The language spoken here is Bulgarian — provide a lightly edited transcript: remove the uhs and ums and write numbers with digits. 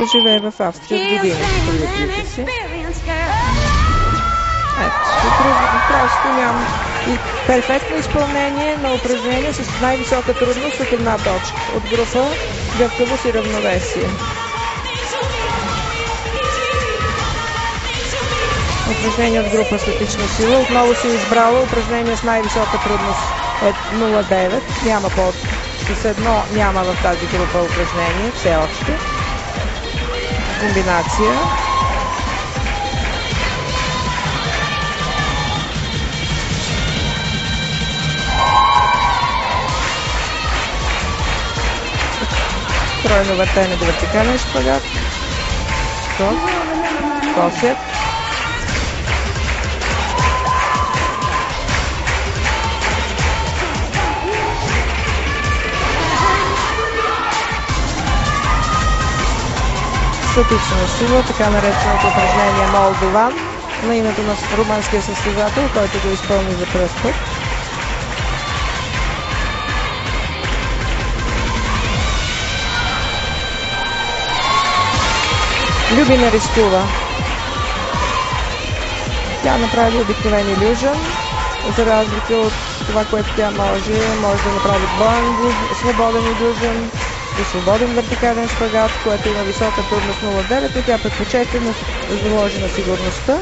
Живее в Австрия с години с родителите си. Просто няма и перфектно изпълнение на упражнение с най-висока трудност от една точка. От група гъвкавост и равновесие. Упражнение от група статична сила. Отново си избрала упражнение с най-висока трудност 0,9. Няма с едно няма в тази група упражнение все още. Комбинация. Тройно въртене до вертикален шпагат. Косет. Статична сила, така нареченото упражнение Молдован, на името на румънския състезател, който го изпълни за пръв път. Люби не рискува. Тя направи обикновен илюжън, за разлика от това, което тя може да направи двоен свободен илюжън, и свободен вертикален шпагат, което има висока трудност 0,9, но тя предпочете да заложи на сигурността.